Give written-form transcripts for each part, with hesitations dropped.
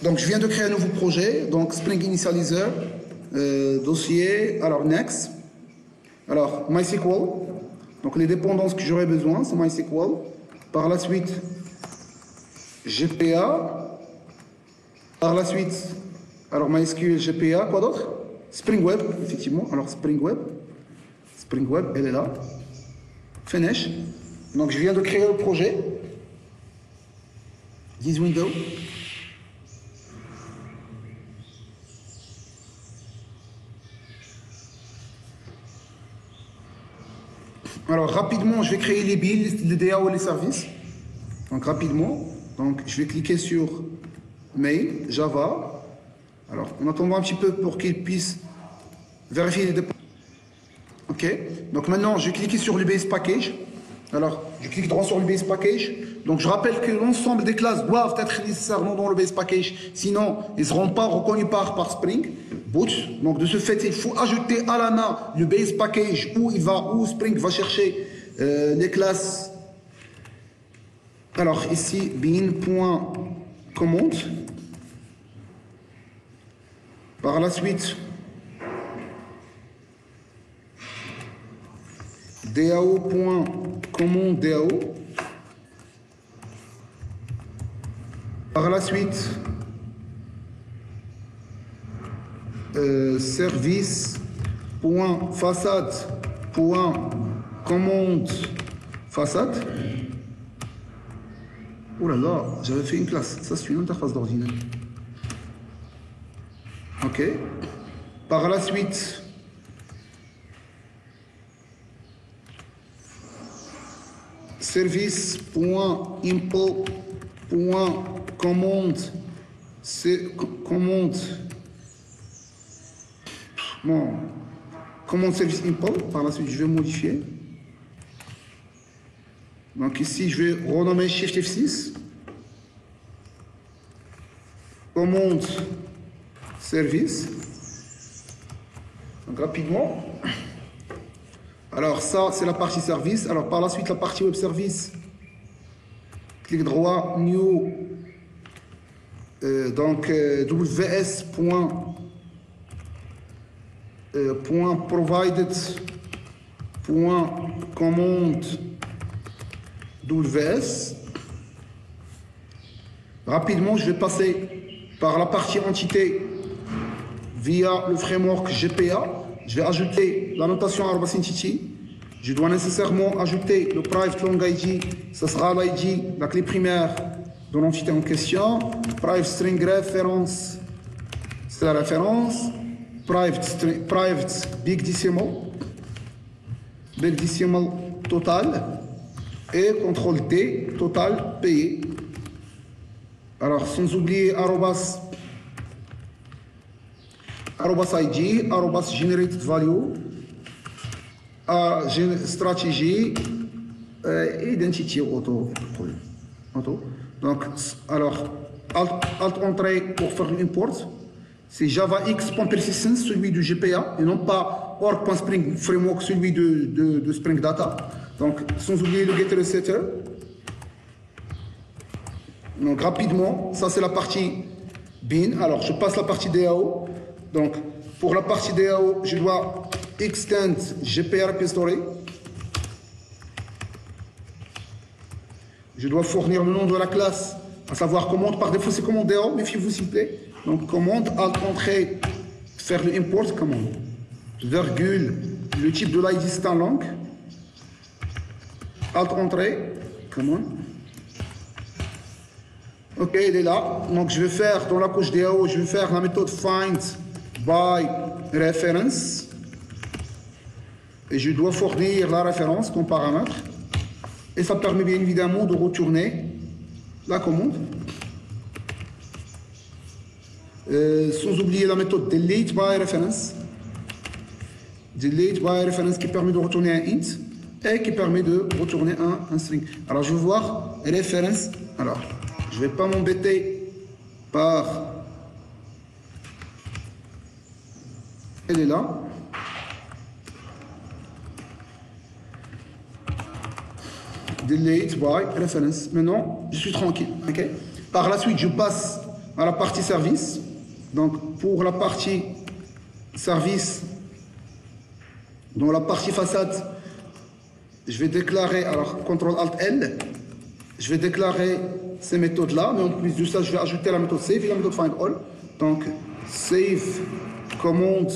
Donc, je viens de créer un nouveau projet. Donc, Spring Initializer, dossier, alors Next. Alors, MySQL. Donc, les dépendances que j'aurai besoin, c'est MySQL. Par la suite, GPA. Par la suite, alors MySQL, GPA, quoi d'autre? Spring Web, effectivement. Alors, Spring Web. Spring Web, elle est là. Finish. Donc, je viens de créer le projet. This window. Alors, rapidement, je vais créer les builds, les DAO et les services. Donc, rapidement. Donc, je vais cliquer sur Mail, Java. Alors, en attendant un petit peu pour qu'il puisse vérifier les dépendances. OK. Donc, maintenant, je vais cliquer sur le base package. Alors, je clique droit sur le base package. Donc, je rappelle que l'ensemble des classes doivent être nécessairement dans le base package. Sinon, ils ne seront pas reconnus par Spring Boot. Donc, de ce fait, il faut ajouter à l'ANA le base package où Spring va chercher les classes. Alors, ici, bin.command. Par la suite, DAO.command DAO. Par la suite, service.façade.commande façade. Oh là là, j'avais fait une classe. Ça, c'est une interface d'ordinateur. OK. Par la suite, service.impl.commande commande service impl. Par la suite, je vais modifier. Donc ici, je vais renommer Shift F6. Commande service. Donc rapidement. Alors ça, c'est la partie service. Alors par la suite, la partie web service. Clic droit, new. Donc ws. Provided. Commande WS. Rapidement, je vais passer par la partie entité via le framework GPA. Je vais ajouter la notation @entity. Je dois nécessairement ajouter le private long ID. Ce sera l'ID, la clé primaire de l'entité en question. Private string référence, c'est la référence. Private big decimal total. Et CTRL D, total payé. Alors, sans oublier arrobas ID, arrobas generated value, stratégie, identity auto. Donc, alors, alt entrée pour faire l'import. C'est javax.persistence, celui du GPA, et non pas org.spring framework, celui de Spring Data. Donc, sans oublier le getter et setter. Donc, rapidement, ça c'est la partie bin. Alors, je passe la partie DAO. Donc, pour la partie DAO, je dois extend GPA repository. Je dois fournir le nom de la classe, à savoir commande. Par défaut, c'est commande DAO, méfiez-vous s'il vous plaît. Donc, commande, alt entrée, faire le import, commande. Virgule, le type de l'ID c'est un long. Alt entrée, commande. OK, il est là. Donc, je vais faire, dans la couche DAO, je vais faire la méthode find by reference. Et je dois fournir la référence comme paramètre. Et ça permet bien évidemment de retourner la commande. Sans oublier la méthode delete by reference. Delete by reference qui permet de retourner un int et qui permet de retourner un string. Alors, je vais voir référence. Alors, je ne vais pas m'embêter par... Elle est là. Delete by reference. Maintenant, je suis tranquille. Okay? Par la suite, je passe à la partie service. Donc, pour la partie service, dans la partie façade, je vais déclarer, alors, CTRL-ALT-L, je vais déclarer ces méthodes-là, mais en plus de ça, je vais ajouter la méthode save et la méthode find all. Donc, save, commande,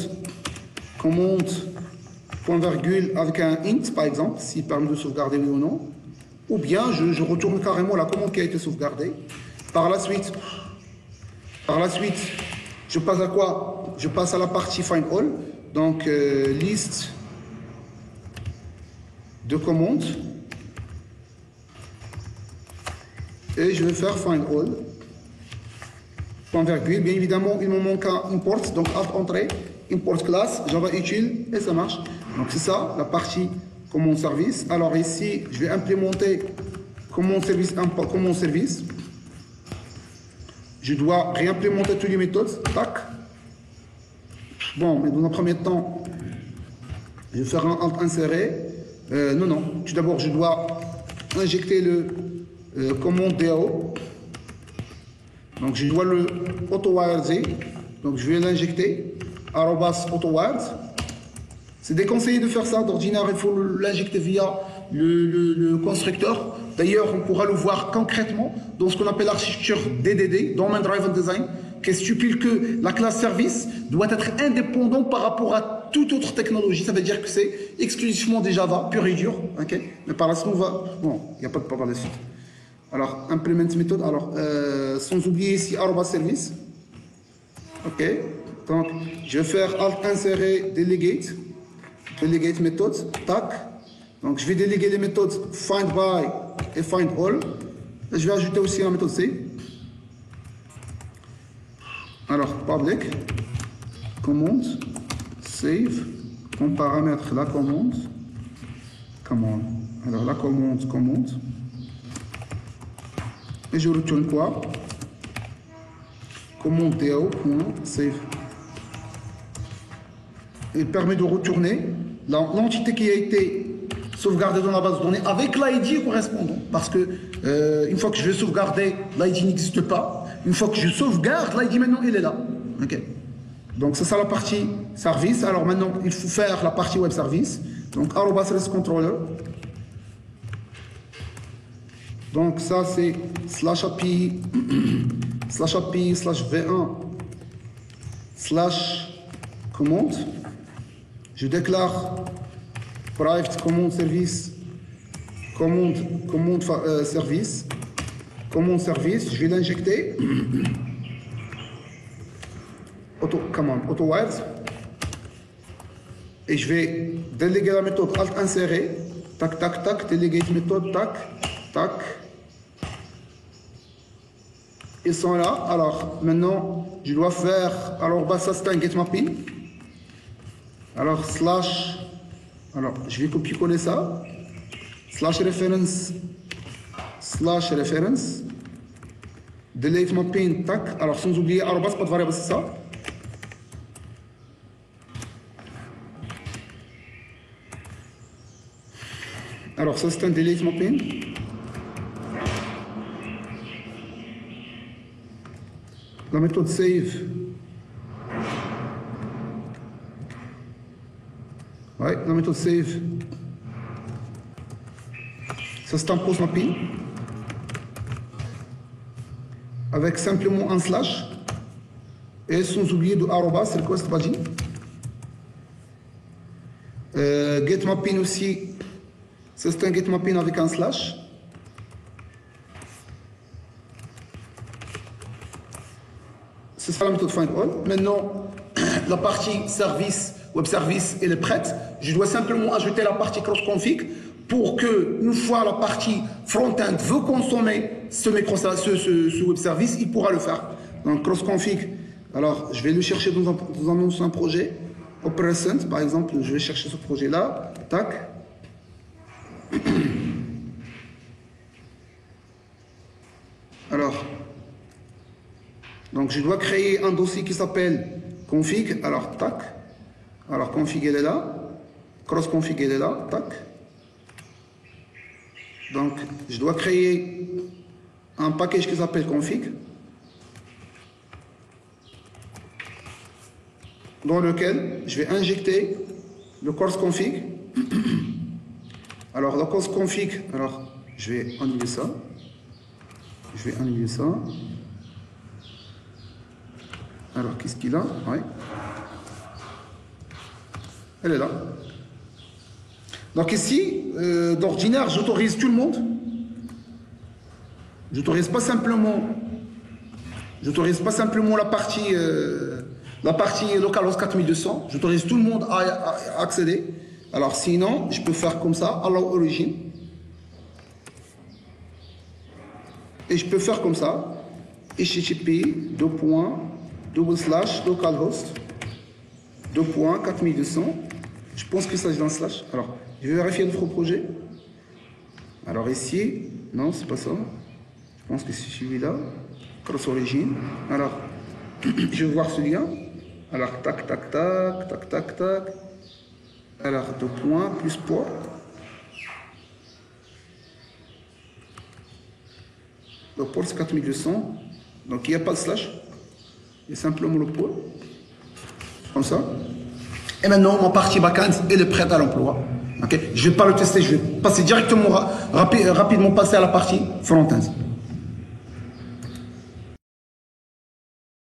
point virgule avec un int, par exemple, s'il permet de sauvegarder oui ou non. Ou bien, je retourne carrément la commande qui a été sauvegardée. Par la suite, je passe à quoi? Je passe à la partie find all. Donc, liste de commandes. Et je vais faire find all. Point virgule. Bien évidemment, il me manque un import. Donc, alt entrée, import class, Java utile, et ça marche. Donc, c'est ça, la partie commande service. Alors, ici, je vais implémenter commande service. Je dois réimplémenter toutes les méthodes. Tac. Bon, mais dans un premier temps, je vais faire un alt inséré. Non. Tout d'abord, je dois injecter le commande DAO. Donc, je dois le AutoWired. Donc, je vais l'injecter. @AutoWired. C'est déconseillé de faire ça. D'ordinaire, il faut l'injecter via le constructeur. D'ailleurs, on pourra le voir concrètement dans ce qu'on appelle l'architecture DDD, Domain Driven Design, qui stipule que la classe service doit être indépendante par rapport à toute autre technologie. Ça veut dire que c'est exclusivement des Java, pur et dur. Okay. Mais par la suite, on va... Bon, il n'y a pas de par la suite. Alors, implement méthode. Alors, sans oublier ici, @service. OK. Donc, je vais faire alt insérer delegate. Delegate méthode. Tac. Donc, je vais déléguer les méthodes find by et find all. Et je vais ajouter aussi la méthode C. Alors, public, commande, save, comme paramètre la commande. Alors, la commande. Et je retourne quoi? Commande DAO.save. Il permet de retourner l'entité qui a été sauvegardée dans la base de données avec l'ID correspondant. Parce que une fois que je vais sauvegarder, l'ID n'existe pas. Une fois que je sauvegarde, l'ID maintenant il est là. Okay. Donc c'est ça la partie service. Alors maintenant il faut faire la partie web service. Donc @service_controller. Donc ça c'est /API /v1/commande. Je déclare private command service, commande service, je vais l'injecter. AutoWired. Et je vais déléguer la méthode alt insérer. Tac, tac, tac, déléguer méthode, tac, tac. Ils sont là. Alors, maintenant, je dois faire. Alors, bah, ça c'est un get mapping. Alors, alors, je vais copier-coller ça. /reference. Delete mapping, tac. Alors, sans oublier, arrobas, pas de variable, c'est ça. Alors, ça c'est un delete mapping. La méthode save. Ouais, la méthode save. Ça c'est un post mapping. Avec simplement un slash. Et sans oublier de arrobas, request pagine. Get mapping aussi. Ça c'est un get mapping avec un slash. C'est ça la méthode find all. Maintenant, la partie service, web service, elle est prête. Je dois simplement ajouter la partie cross config pour que, une fois la partie front-end veut consommer ce web service, il pourra le faire. Donc cross config. Alors, je vais le chercher dans un ancien projet. Operation, par exemple, je vais chercher ce projet-là. Tac. Alors, donc je dois créer un dossier qui s'appelle config. Alors, tac. Alors, config, elle est là. Cross config, elle est là. Tac. Donc, je dois créer un package qui s'appelle config. dans lequel je vais injecter le course config. Alors, le course config, alors, je vais annuler ça. Je vais annuler ça. Alors, qu'est-ce qu'il a? Ouais. Elle est là. Donc ici, d'ordinaire, j'autorise tout le monde. J'autorise pas simplement la partie localhost 4200. J'autorise tout le monde à accéder. Alors sinon, je peux faire comme ça, allow origin. Et je peux faire comme ça, http localhost 2.4200. Je pense qu'il s'agit d'un slash. Alors, je vais vérifier notre projet. Alors ici, non, c'est pas ça. Je pense que c'est celui-là. Cross origin. Alors, je vais voir ce lien. Alors, tac, tac, tac, tac, tac, tac. Alors, 2 points plus port. Le port c'est 4200. Donc, il n'y a pas de slash. Il y a simplement le port. Comme ça. Et maintenant, mon partie backend est prête à l'emploi. Okay? Je ne vais pas le tester, je vais passer directement, rapidement passer à la partie front-end.